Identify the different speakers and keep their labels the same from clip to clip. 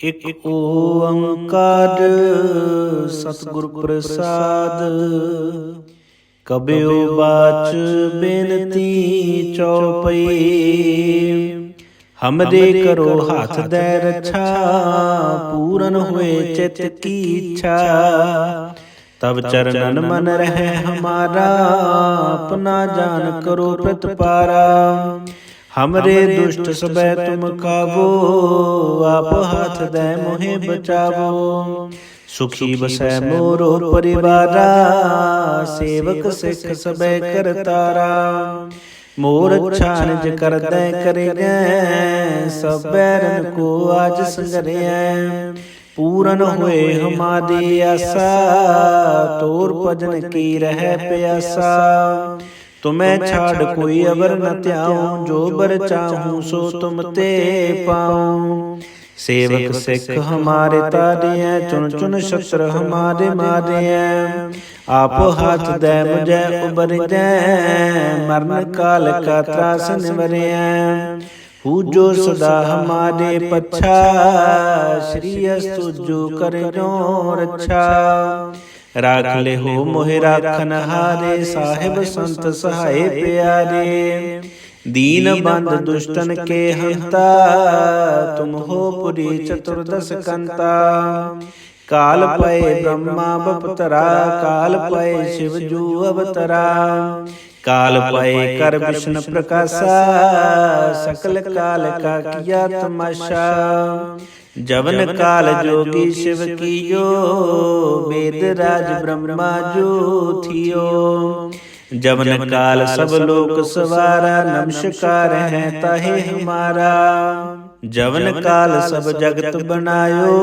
Speaker 1: ਇਕ ਓੰਕਾਰ ਸਤਿਗੁਰ ਪ੍ਰਸਾਦ। ਕਬਿਉ ਬਾਚ ਬੇਨਤੀ ਚਉਪਈ, ਹਮਰੇ ਕਰੋ ਹੱਥ ਦੈ ਰੱਛਾ। ਪੂਰਨ ਹੋਏ ਚਿਤ ਕੀ ਇੱਛਾ, ਤਬ ਚਰਨਨ ਮਨ ਰਹਿ ਹਮਾਰਾ। ਆਪਣਾ ਜਾਨ ਕਰੋ ਪ੍ਰਤਪਾਰਾ, हमरे दुष्ट सबै तुम काबो। आप हाथ दे मोहे बचावो, सुखी बसै मोरो परिवारा। सेवक सिख सबै करतारा, मोर अच्छा निज कर दै करें। सब बैरन को आज संगरें, पूरन होए हमारी आसा। तोर भजन की रह प्यासा, तुम्हें छाड़ कोई अवर न त्याऊं। जो बर चाहूं सो तुम ते पाऊं। सेवक सिख हमारे तारे हैं, चुन चुन शस्त्र हमारे मारे हैं। आप हाथ दे मुझे उबर जाए, मरण काल का त्रास निवरे हैं। पूजो सदा हमारे पच्छा, श्री अस्तु जो करे जो रक्षा। राख ले हो मोहि राखन हारे, साहिब संत सहाय प्यारे। दीन बंद दुष्टन के हंता, तुम हो पुरी चतुर्दश कंता। काल पए ब्रह्मा बपतरा, काल पए शिव जू अवतरा। काल पए कर विष्णु प्रकाशा, सकल काल का किया तमाशा। जवन काल जोगी शिव कियो, वेद राज ब्रह्मा जो थियो। जवन काल सब लोक सवारा, नमस्कार है ताहे हमारा। जवन काल सब जगत बनायो,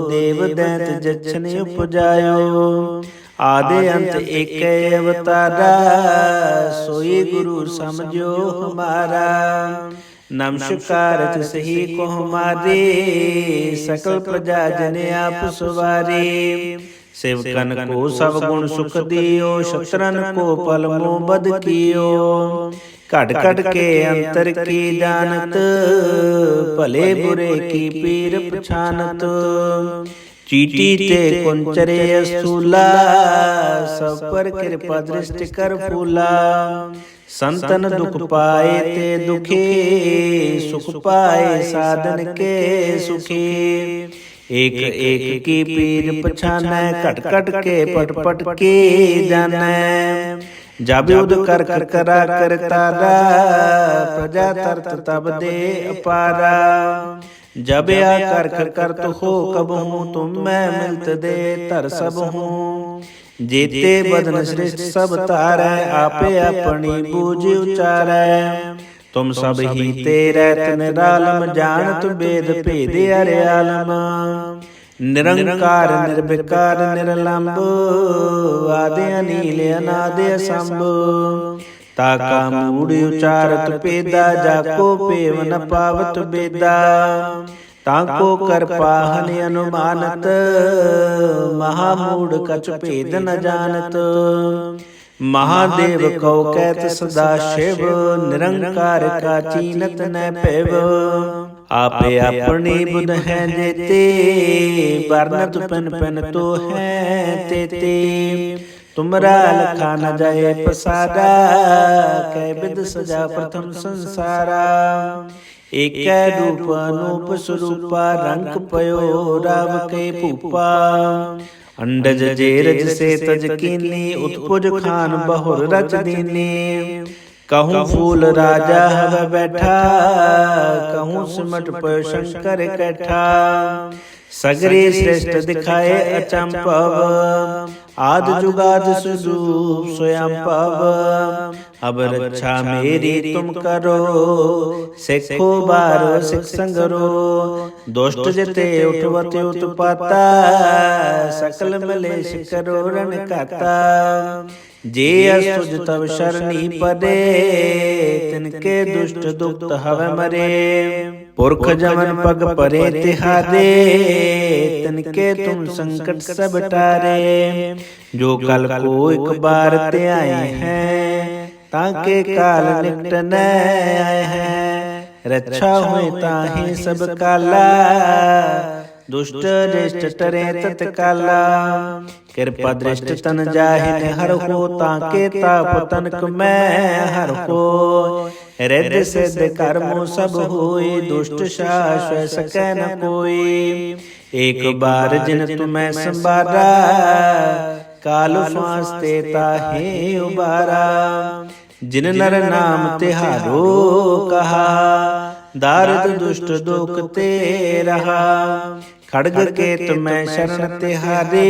Speaker 1: देव दैत जछन उपजायो। आदि अंत एक अवतारा, सोई गुरु समझो हमारा। नमस्कार सही को हमारे, सकल प्रजा जन आप सवारे। सेवकन को सब गुण सुख दियो, शत्रन को पल मोह बद कियो। घट घट के अंतर की जानत, भले बुरे की पीर पछानत। चीटी ते कुंचरे असूला, सब पर कृपा दृष्टि कर फूला। संतन दुख पाए ते दुखी, सुख पाए साधन के सुखी। एक एक की पीर पछानै, घट घट के पट पट के जानै। जब युद्ध कर कर करा कर तारा, प्रजा तरत तब दे अपारा। जब आ कर कर तो हो कब हूँ, तुम मैं मिलत दे तर सब हूँ। जेते बदन श्रेष्ठ सब तारै, आपे अपनी बूझ उचारै। तुम सब ही तेरै निरालम, जानत वेद भेद अर्यालम। निरंकार निर्विकार निरलंब, आदि अनील अनादि असंभ। ताका मूढ़ उचारत पेदा, जाको पेव न पावत बेदा। ताको कर पाहन अनुमानत, महामूढ़ कछ भेद न जानत। महादेव कौ कहत सदा शिव, निरंकार का चीनत न पैव। आपे अपनी बुध है जेते, बरनत पन पन तो है तेते। तुमरा लखा न जाए पसारा, कै बिद सजा प्रथम संसारा। एक रूप अनूप स्वरूपा, रंग पयो राव के भूपा। अंडज जेरज से तज कीनी, उत्पुज खान बहुर रच दीनी। कहूँ फूल राजा हव बैठा, कहूँ सिमट पयो शंकर कैठा। सगरे श्रेष्ठ दिखाए अचंपव, आद जुगाद स्वरूप स्वयं पव। अब रक्षा मेरी तुम करो, सिखो बारो सिख संगरो। दुष्ट जते उठवते उत्पाता, सकल मलेश करो रण काता। जे असुज तब शरणी पदे, तिनके दुष्ट दुक्त हव मरे। पुरख जमन पग परे तिहारे, तिनके तुम संकट सब टारे। जो कल को एक बार ते आए हैं, ताके काल निकट न आए हैं। रक्षा हुए ताहि सब काला, दुष्ट दृष्ट टरे तत्काला। कृपा दृष्ट तन जाहिन हर हो, ताके ताप तनक मैं हर हो। रिद्धि सिद्धि कर्मो सब होए, दुष्ट शाश्वत सकै न कोई। एक बार जिन तुम्हें संबारा, काल फांस ते ताहे उबारा। जिन नर नाम तिहारो कहा, दारिद दुष्ट दुख ते रहा। खड़ग केत मैं शरण तिहारे,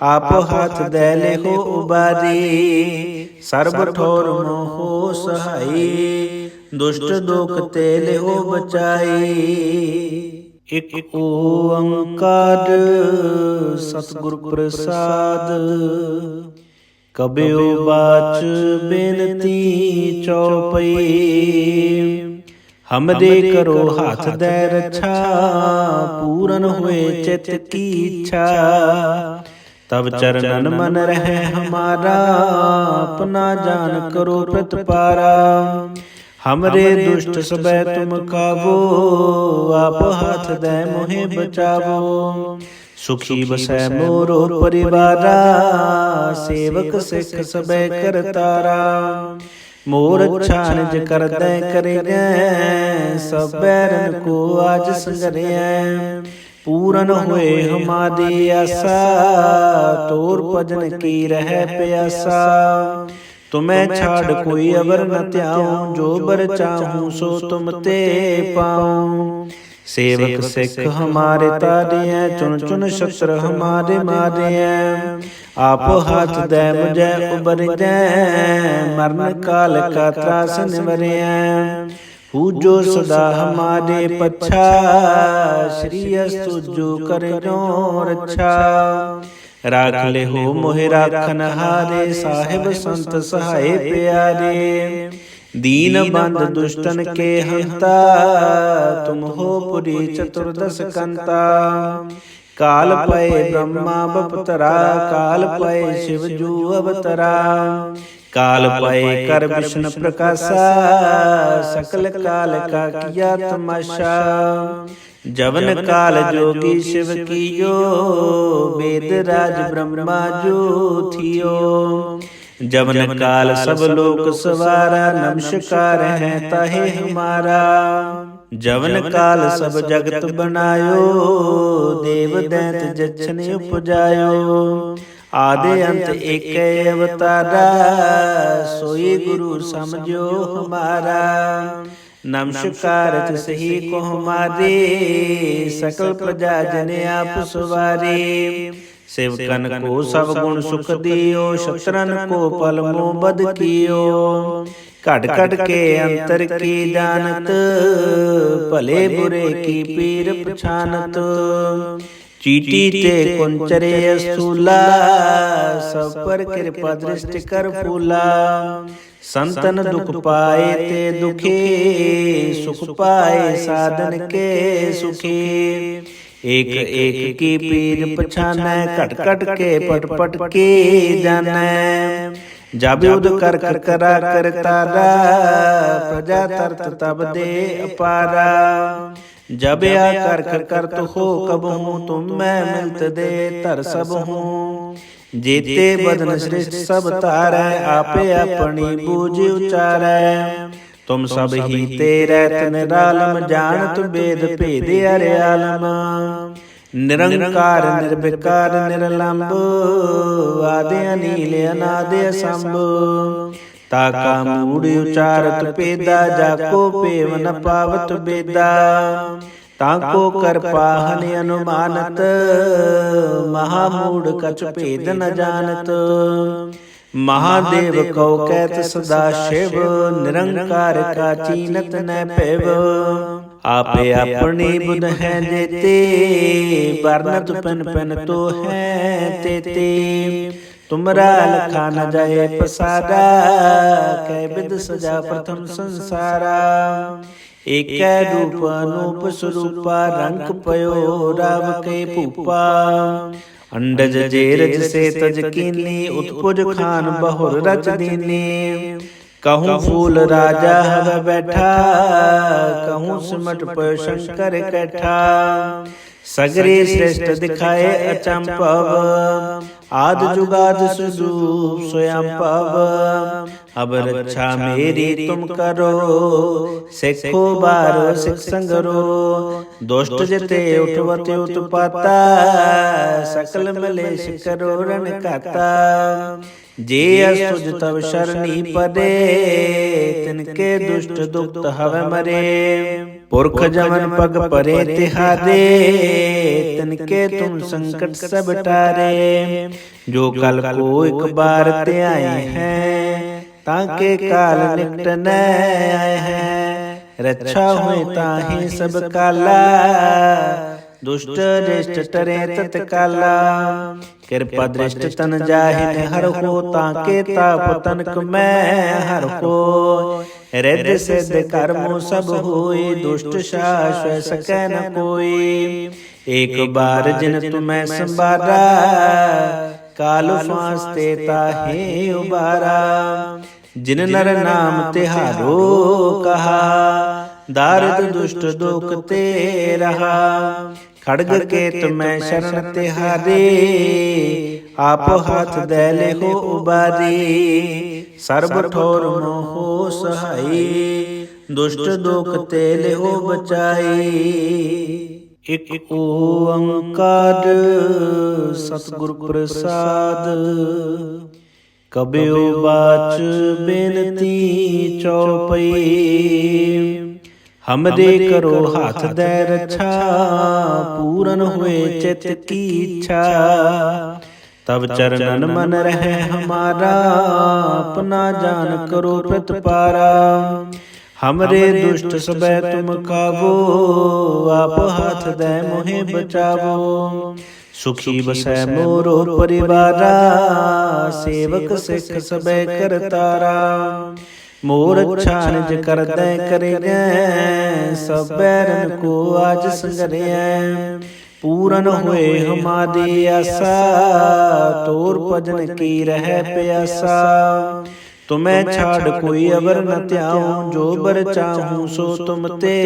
Speaker 1: आप हाथ दे ले हो उबारी। सर्ब ठोर मोहो सहाई, दुष्ट दुख ते ले हो बचाई। एक ओंकार सतगुर प्रसाद, कबयो बाच बेनती चौपई। हमरे करो हाथ दे रक्षा, पूरन हुए चित की इच्छा। तब चरणन मन रहे हमारा, अपना जान करो प्रतिपारा। हमरे दुष्ट सबे तुम काबो, आप हाथ दे मोहे बचावो। सुखी बसै मोरो परिवारा, सेवक सिख सबे करतारा। मोर अच्छा निज कर दे करें, सब बैरन को आज संगरें। पूरन हुए हमारी आशा, तोर भजन की रह प्यासा। तुम्हें छाड़ कोई अवर न त्याऊं, जो बर चाहूं सो तुम ते पाऊं। सेवक सिख हमारे तारे हैं, चुन चुन शस्त्र हमारे मारे हैं। आप हाथ दे मुझे उबर दे, मरण काल का त्रास निवरे हैं। पूजो सदा हमारे पच्छा, श्री अस्तु जो करे जो रक्षा। राख ले हो मोहि राखन हारे, साहिब संत सहाय प्यारे। दीन बंद दुष्टन के हंता, तुम हो पुरी चतुर्दश कंता। काल पय ब्रह्मा बपतरा, काल पय शिव जू अवतरा। काल पय कर विष्णु प्रकाशा, सकल काल का किया तमाशा। जवन काल जोगी शिव कियो, वेद राज ब्रह्मा जो थियो। जवन काल सब लोक सवारा, नमस्कार है ताहे हमारा। जवन काल सब जगत बनायो, देव दैत जछन उपजायो। आदि अंत एक अवतारा, सोई गुरु समझो हमारा। नमस्कार सही को हमारे, सकल प्रजा जन आप सवारे। सेवकन को सब गुण सुख दियो, शत्रन को पल मोह बद कियो। घट घट के अंतर की जानत, भले बुरे की पीर पछानत। चीटी ते कुंचरे असूला, सब पर कृपा दृष्टि कर फूला। संतन दुख पाए ते दुखी, सुख पाए साधन के सुखी। एक एक की पीर पछानै, घट घट के पट पट के जानै। जब युद्ध कर कर करा कर तारा, प्रजा तरत तब दे अपारा। जब आ कर कर कर तो हो कब हूँ, तुम मैं मिलत दे तर सब हूँ। जेते बदन श्रेष्ठ सब तारै, आपे अपनी बूझ उचारै। तुम सब ही तेरे निरालम, जानत वेद भेद अर्यालम। निरंकार निर्विकार निरलंब, आदि अनील अनादि असंभ। ताका मूढ़ उचारत पेदा, जाको पेव न पावत बेदा। ताको कर पाहन अनुमानत, महामूढ़ कछ भेद न जानत। महादेव कौ कहत सदा शिव, निरंकार का चीनत न पैव। आपे अपनी बुध है देते, बरनत पन पन तो है तेते। तुमरा लखा न जाए पसारा, कै विद सजा प्रथम संसारा। एक रूप अनूप स्वरूपा, रंग पयो राव के भूपा। अंडज जेरज से तज कीनी, उत्पुज खान बहुर रच दीनी। कहूँ फूल राजा हव बैठा, कहूँ सिमट पर शंकर कैठा। सगरे श्रेष्ठ दिखाए अचंपव, आद जुगाद सुदूप स्वयं पव। अब रक्षा मेरी तुम करो, सिखो बारो सिख संगरो। दुष्ट जिते उठवते उत्पाता, सकल मलेश करो रण काता। जे असुज तब शरणी पदे, तिनके दुष्ट दुक्त हव मरे। पुरख जमन पग परे तिहारे, तिनके तुम संकट सब टारे। जो कल को एक बार ते आए हैं, ताके काल निकट न आए हैं। रक्षा हुए ताहि सब काला, दुष्ट दृष्ट टरे तत्काला। कृपा दृष्ट तन जाहिन हर हो, ताके ताप तनक मैं हर हो। रिद्धि सिद्धि कर्मो सब होई, दुष्ट शाश्व सकै न कोई। एक बार जिन तुम्हें संबारा, काल फांसते ताहि उबारा। जिन नर नाम तिहारो कहा, दारिद्र दुष्ट दुख ते रहा। खड़ग केत में शरण तिहारे, आप हाथ दे ले हो उबारी। सर्ब ठोर मोहो सहाई, दुष्ट दुख ते ले हो बचाई। एक ओंकार सतगुर प्रसाद, कबयो बाच बेनती चौपई। हमरे करो हाथ दे रक्षा, पूरन हुए चित की इच्छा। तब चरणन मन रहे हमारा, अपना जान करो प्रतिपारा। हमरे दुष्ट सबे तुम काबो, आप हाथ दे मोहे बचावो। सुखी बसै मोरो परिवारा, सेवक सिख सबे करतारा। मोर अच्छा निज कर दे करें, सब बैरन को आज संगरें। पूरन हुए हमारी आशा, तोर भजन की रह प्यासा। तुम्हें छाड़ कोई अबर न त्याऊं, जो बर चाहूं सो तुम ते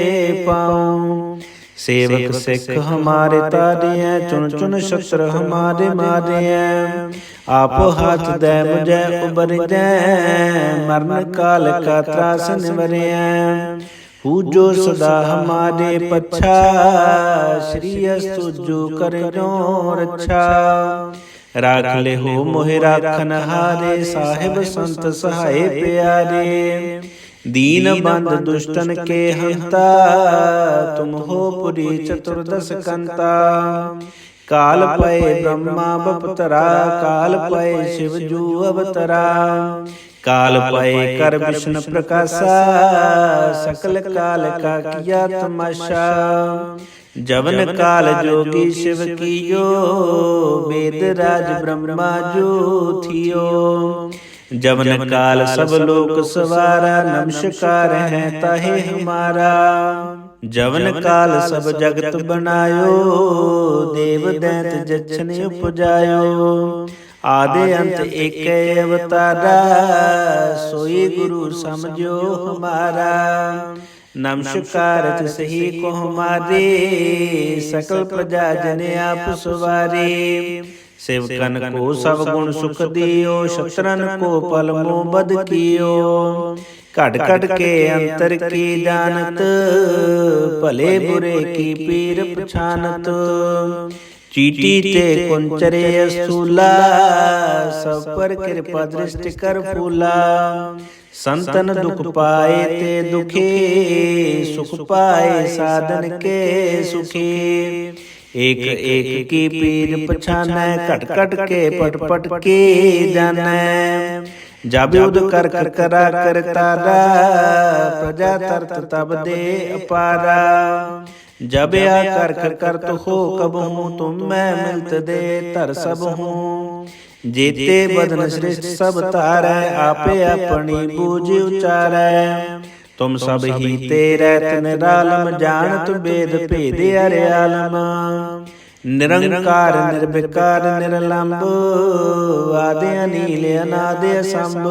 Speaker 1: पाऊं। सेवक सिख हमारे तारे हैं, चुन चुन शस्त्र हमारे मारे हैं। आप हाथ दे मुझे उबर दे, मरण काल का त्रास निवरे हैं। पूजो सदा हमारे पच्छा, श्री अस्तु जो कर जो रक्षा। राख ले हो मोहि राखन हारे, साहिब संत सहाय प्यारे। दीन बंद दुष्टन के हंता, तुम हो पुरी चतुर्दश कंता। काल पय ब्रह्मा बपतरा, काल पय शिव जू अवतरा। काल पय कर विष्णु प्रकाशा, सकल काल का किया तमाशा। जवन काल जोगी शिव कियो, वेद राज ब्रह्मा जो थियो। जवन काल सब लोक सवारा, नमस्कार है ताहे हमारा। जवन काल सब जगत बनायो, देव दैत जछन उपजायो। आदि अंत एक अवतारा, सोई गुरु समझो हमारा। नमस्कार सही को हमारे, सकल प्रजा जन आप सवारे। सेवकन को सब गुण सुख दियो, शत्रन को पल मोह बद कियो। कट कट के अंतर की जानत, भले बुरे की पीर पछानत। चीटी ते कुंचरे असूला, सब पर कृपा दृष्टि कर फूला। संतन दुख पाए ते दुखी, सुख पाए साधन के सुखी। एक एक की पीर पछानै, कट कट के पट पट के जानै। जब युद्ध कर कर करा कर तारा, प्रजा तरत तब दे अपारा। जब आ कर कर कर तो हो कब हूँ, तुम मैं मिलत दे तर सब हूँ। जेते बदन श्रेष्ठ सब तारै, आपे अपनी बूझ उचारै। तुम सब ही तेरे निरालम, जानत वेद भेद अर्यालम। निरंकार निर्विकार निरलंब, आदि अनील अनादि असंभ।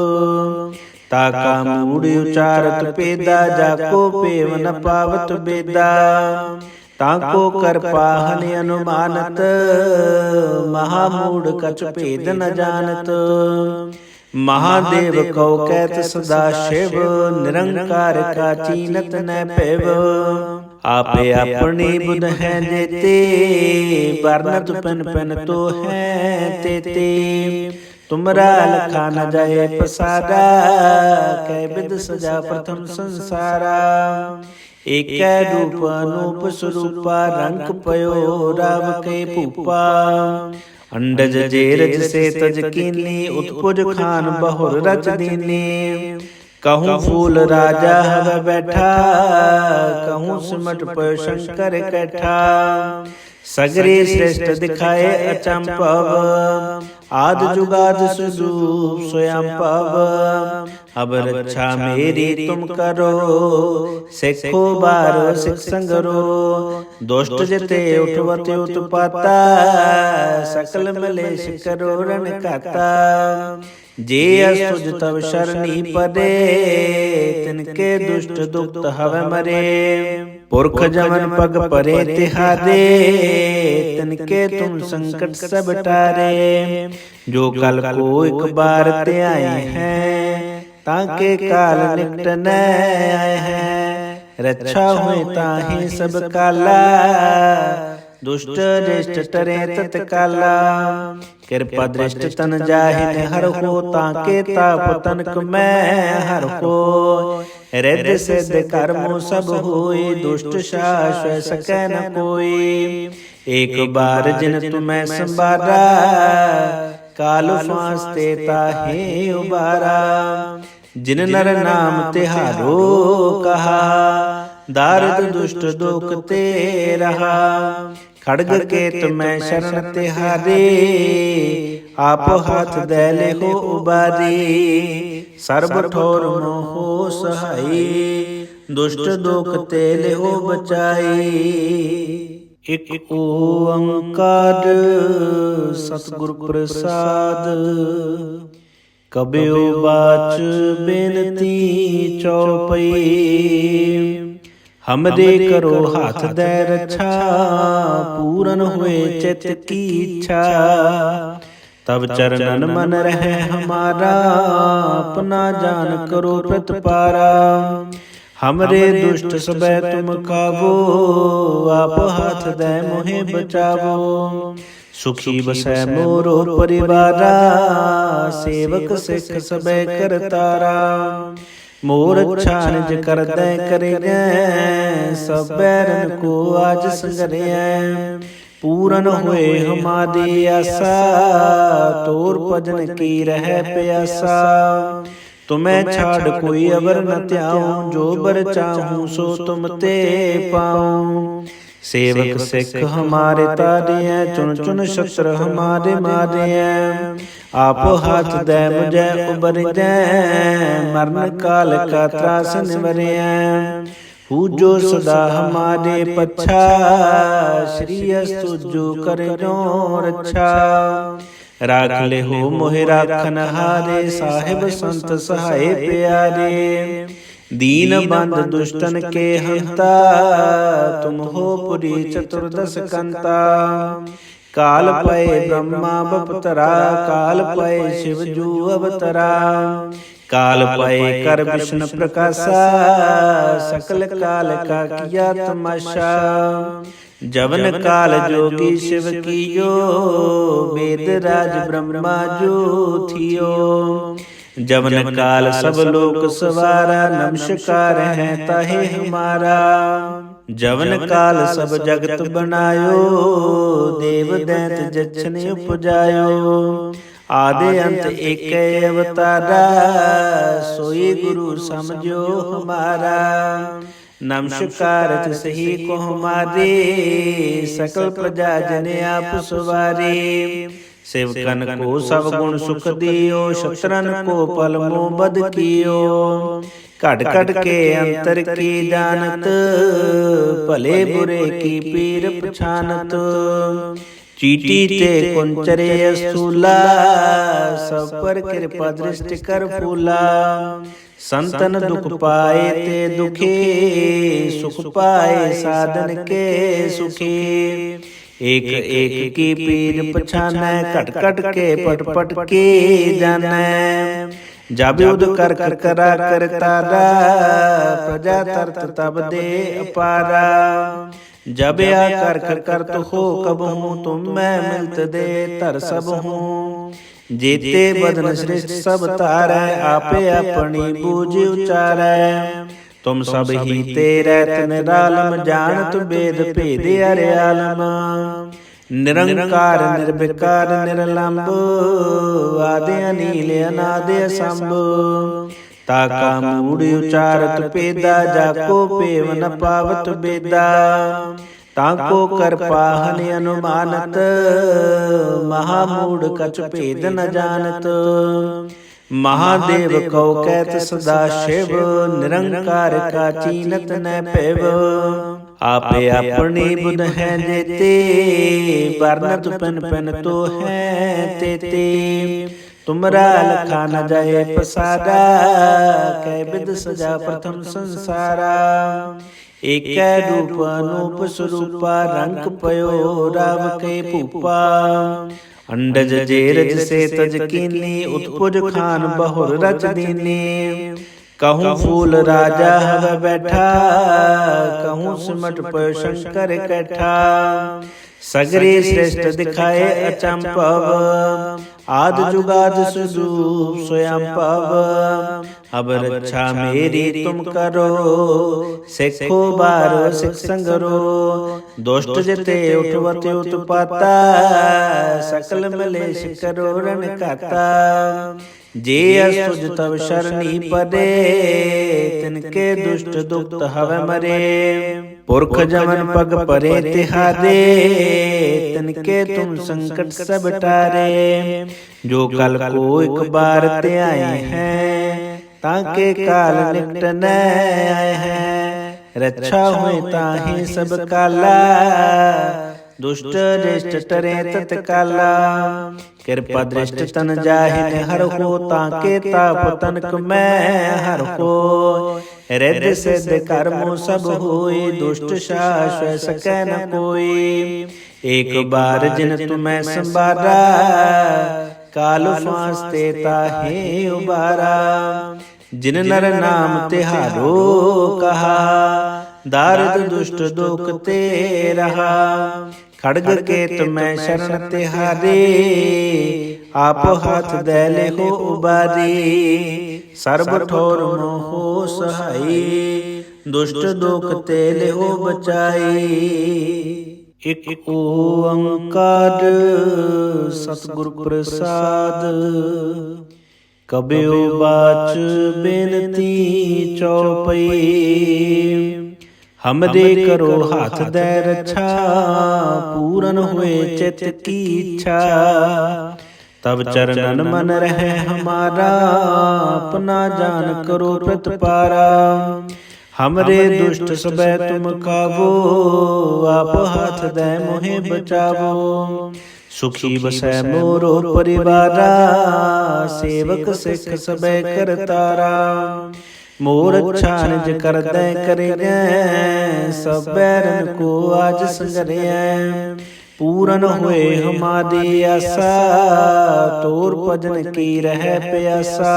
Speaker 1: ताका मूढ़ उचारत पेदा, जाको पेव न पावत बेदा। ताको कर पाहन अनुमानत, महामूढ़ कछ भेद न जानत। महादेव कौ कहत सदा शिव, निरंकार का चीनत न पैव। आपे अपनी बुध है देते, बरनत पन पन तो है तेते। तुमरा लखा न जाए पसारा, कै विद सजा प्रथम संसारा। एक रूप अनूप स्वरूपा, रंग पयो राव के भूपा। अंडज जेरज से तज कीनी, उत्पुज खान बहुर रच दीनी। कहूँ फूल राजा हव बैठा, कहूँ सिमट पर शंकर कैठा। सगरे श्रेष्ठ दिखाए अचंपव, आद जुगाद स्वरूप स्वयं पव। अब रक्षा मेरी तुम करो, सिखो बारो सिख संगरो। दुष्ट जिते उठवते उत्पाता, सकल मलेश करो रण काता। जे असुज तब शरणी पदे, तिनके दुष्ट दुक्त हव मरे। पुरख जमन पग परे तिहारे, तिनके तुम संकट सब टारे। जो कल को एक बार ते आए हैं, ताके काल निकट न आए हैं। रक्षा हुए ताहि सब काला, दुष्ट दृष्ट टरे तत्काला। कृपा दृष्ट तन जाहिन हर हो, ताके ताप तनक मैं हर हो। हृदय सिद्ध कर्मो सब होए, दुष्ट शाश्वत सकै न कोई। एक बार जिन तुम्हें संबारा, काल फांसते ताहे उबारा। जिन नर नाम तिहारो कहा, दारिद दुष्ट दुख ते रहा। खड़ग केत में शरण तिहारे, आप हाथ दैले हो उबारी। सर्ब ठोर मोहो सहाई, दुष्ट दुख तेले हो बचाई। एक ओंकार सतगुर प्रसाद, कबयो बाच बेनती चौपई। हमरे करो हाथ दे रक्षा, पूरन हुए चित की इच्छा। तब चरणन मन रहे हमारा, अपना जान करो प्रतिपारा। हमरे दुष्ट सबे तुम काबो, आप हाथ दे मोहे बचावो। सुखी बसै मोरो परिवारा, सेवक सिख सबे करतारा। मोर अच्छा निज कर दे करे, सब बैरन को आज संगरे। पूरन हुए हमारी आशा, तोर भजन की रह प्यासा। तुम्हें छाड़ कोई अवर न त्याऊं, जो बर चाहूं सो तुम ते पाऊं। सेवक सिख हमारे तारे हैं, चुन चुन शस्त्र हमारे मारे हैं। आप हाथ दे मुझे उबर जाए, मरण काल का त्रास निवरे हैं। पूजो सदा हमारे पच्छा, श्री अस्तु जो करे जो रक्षा। राख ले हो मोहि राखन हारे, साहिब संत सहाय प्यारे। दीन बंद दुष्टन के हंता, तुम हो पुरी चतुर्दश कंता। काल पय ब्रह्मा बपतरा, काल पय शिव जू अवतरा। काल पय कर विष्णु प्रकाशा, सकल काल का किया तमाशा। जवन काल जोगी शिव कियो, वेद राज ब्रह्मा जो थियो। जवन काल सब लोक सवारा, नमस्कार है ताहे हमारा। जवन काल सब जगत बनायो, देव दैत जछन उपजायो। आदि अंत एक अवतारा, सोई गुरु समझो हमारा। नमस्कार सही को हमारे, सकल प्रजा जन आप सवारे। सेवकन को सब गुण सुख दियो, शत्रन को पल मोह बद कियो। घट घट के अंतर की जानत, भले बुरे की पीर पछानत। चीटी ते कुंचरे असूला, सब पर कृपा दृष्टि कर फूला। संतन दुख पाए ते दुखी, सुख पाए साधन के सुखी। एक एक की पीर पछानै, कट कट के पट पट के जानै। जब युद्ध कर करा कर तारा, प्रजा तरत तब दे अपारा। जब आ कर तो हो कब हूँ, तुम मैं मिलत दे तर सब हूँ। जेते बदन श्रेष्ठ सब तारै, आपे अपनी बूझ उचारै। तुम सब ही तेरै निरालम, जानत वेद भेद अर्यालम। निरंकार निर्विकार निरलंब, आदि अनील अनादि असंभ। ताका मूढ़ उचारत पेदा, जाको पेव न पावत बेदा। ताको कर पाहन अनुमानत, महामूढ़ कछ भेद न जानत। महादेव कौ कहत सदा शिव, निरंकार का चीनत न पैव। आपे अपनी बुध है जेते, वर्णत पन पन तो है तेते। तुमरा लखा न जाए पसारा, कै बिद सजा प्रथम संसारा। एक रूप अनूप स्वरूपा, रंग पयो राव के भूपा। अंडज जेरज से तज कीनी, उत्पुज खान बहुर रच दीनी। कहूँ फूल राजा हव बैठा, कहूँ सिमट पयो शंकर कैठा। सगरे श्रेष्ठ दिखाए अचंपव, आद जुगाद सुदूप स्वयं पव। अब रक्षा मेरी तुम करो, सिखो बारो सिख संगरो। दुष्ट जते उठवते उत्पाता, सकल मलेश करो रण खाता। जे असुज तब शरणी पदे, तिनके दुष्ट दुक्त हव मरे। पुरख जमन पग परे तिहारे, तिनके तुम संकट सब टारे। जो कल को एक बार ते आए हैं, ताके काल निकट न आए हैं। रक्षा हुए ताहि सब काला, दुष्ट दृष्ट टरे तत्काला। कृपा दृष्ट तन जाहिन हर हो, ताके ताप तनक मैं हर हो। रिद्ध सिद्ध कर्मो सब होई, दुष्ट शाश्वत सकै न कोई। एक बार जिन तुम्हें संबारा, काल फांस ते ताहे उबारा। जिन नर नाम तिहारो कहा, दारिद दुष्ट दुख ते रहा। खड़ग केत में शरण तिहारे, आप हाथ दे ले हो उबारी। सर्ब ठोर मोहो सहाई, दुष्ट दुख ते ले हो बचाई। एक ओंकार सतगुर प्रसाद, कबयो बाच बेनती चौपई। हमरे करो हाथ दे रक्षा, पूरन हुए चित की इच्छा। तब चरणन मन रहे हमारा, अपना जान करो प्रतिपारा। हमरे दुष्ट सबे तुम काबो, आप हाथ दे मोहे बचावो। सुखी बसै मोरो परिवारा, सेवक सिख सबे करतारा। मोर अच्छा निज कर दे करे, सब बैरन को आज संगरिया। पूरन हुए हमारी आशा, तोर भजन की रह प्यासा।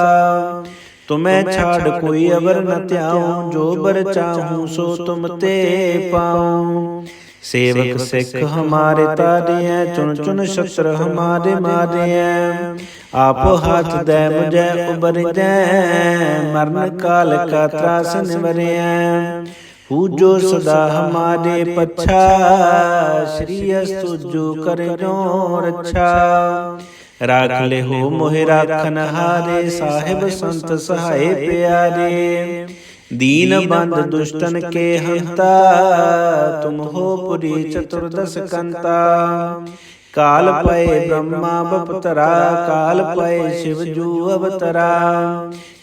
Speaker 1: तुम्हें छाड़ कोई अवर न त्याऊं, जो बर चाहूं सो तुम ते पाऊं। सेवक सिख हमारे तारे हैं, चुन चुन शस्त्र हमारे मारे हैं। आप हाथ दे मुझे उबर जाए, मरण काल का त्रास निवरे हैं। पूजो सदा हमारे पच्छा, श्री अस्तु जो करे जो रक्षा। राख ले हो मोहि राखन हारे, साहिब संत सहाय प्यारे। दीन बंद दुष्टन के हंता, तुम हो पुरी चतुर्दश कंता। काल पय ब्रह्मा बपतरा, काल पय शिव जू अवतरा।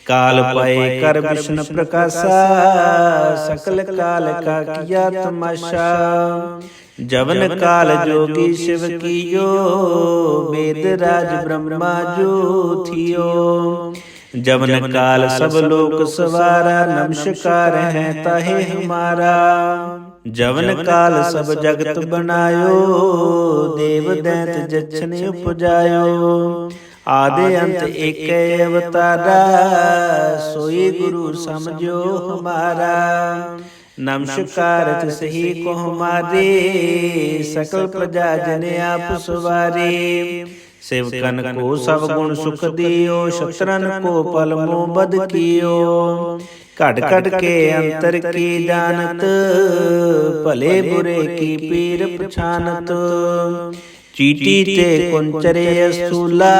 Speaker 1: काल पय कर विष्णु प्रकाशा, सकल काल का किया तमाशा। जवन काल जोगी शिव कीयो, वेद राज ब्रह्मा जो थियो। जवन काल सब लोक सवारा, नमस्कार है ताहे हमारा। जवन काल सब जगत बनायो, देव दैत जछन उपजायो। आदि अंत एक अवतारा, सोई गुरु समझो हमारा। नमस्कार तिसहि को हमारे, सकल प्रजा जन आप सवारे। सेवकन को सब गुण सुख दियो, शत्रन को पल मोह बद कियो। घट घट के अंतर की जानत, भले बुरे की पीर पछानत। चीटी ते कुंचरे असूला,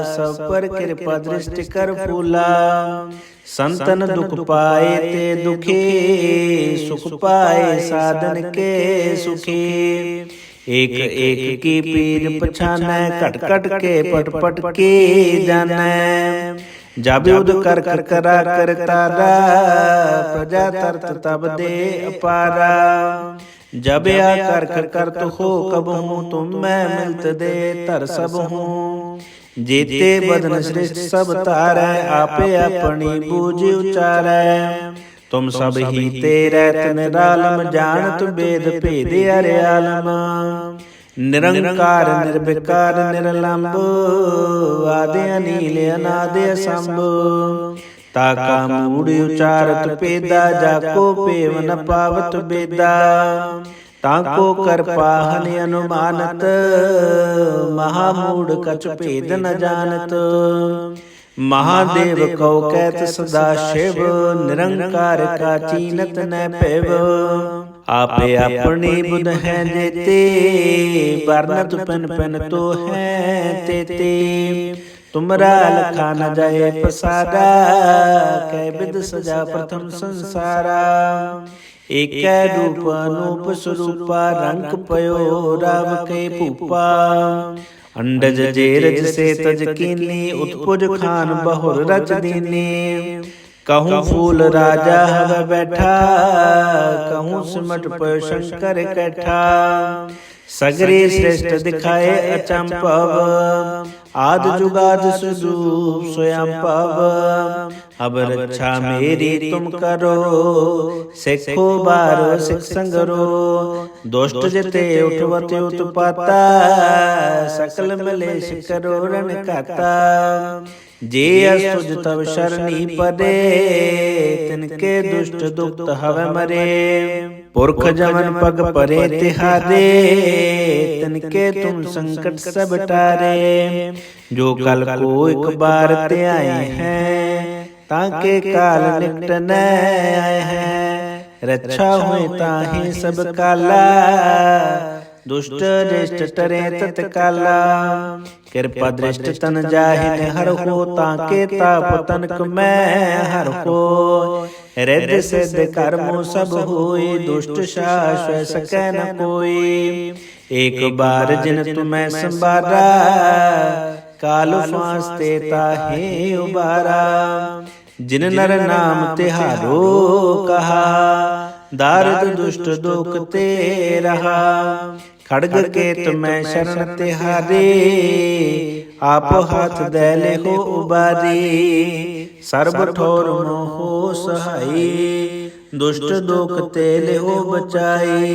Speaker 1: सब पर कृपा दृष्टि कर फूला। संतन दुख पाए ते दुखे, सुख पाए साधन के सुखे। एक एक की पीर पछानै, घट घट के पट पट के जानै। जब युद्ध कर कर करा कर तारा, प्रजा तरत तब दे अपारा। जब आ कर कर करत हो कब हूँ, तुम मैं मिलत दे तर सब हूँ। जेते बदन श्रेष्ठ सब तारै, आपे अपनी बूझ उचारै। तुम सब ही तेरे निरालम, जानत वेद भेद अर्यालम। निरंकार निर्विकार निरलंब, आदि अनील अनादि असंभ। ताका मूढ़ उचारत पेदा, जाको पेव न पावत बेदा। ताको कर पाहन अनुमानत, महामूढ़ कछ भेद न जानत। महादेव कौ कहत सदा शिव, निरंकार का चीनत न पैव। आपे अपनी बुध है देते, वर्णत पन पन तो है तेते। तुमरा लखा न जाए पसारा, कै विद सजा प्रथम संसारा। एक रूप अनूप स्वरूपा, रंग पयो राव के भूपा। अंडज जेरज से तज कीनी, उत्पुज खान बहुर रच दीनी। कहूँ फूल राजा हव बैठा, कहूँ सिमट पयो शंकर कैठा। सगरे श्रेष्ठ दिखाए अचंपव, आद जुगाद सुदूप स्वयं पव। अब रक्षा मेरी तुम करो, सिखो बारो सिख संगरो। दुष्ट जते उठवत उत्पाता, सकल मलेश करो रण खाता। जे असुज तब शरणी पदे, तिनके दुष्ट दुक्त हव मरे। पुरख जमन पग परे तिहारे, तिनके तुम संकट सब टारे। जो कल को एक बार ते आए हैं, ताके काल निकट न आए हैं। रक्षा हुए ताहि सब काला, दुष्ट दृष्ट टरे तत्काला। कृपा दृष्ट तन जाहिन हर हो, ताके ताप तनक मैं हर हो। रिद्धि सिद्धि कर्मों सब होए, दुष्ट शाश्वत सकै न कोई। एक बार जिन तुम्हें संबारा, काल फांसते ताहे उबारा। जिन नर नाम तिहारो कहा, दारिद दुष्ट दुख ते रहा। खड़ग के तुम्हें शरण तिहारे, आप हाथ दैले हो उबारी। सर्ब ठोर हो सहाई, दुष्ट दुख तेले हो बचाई।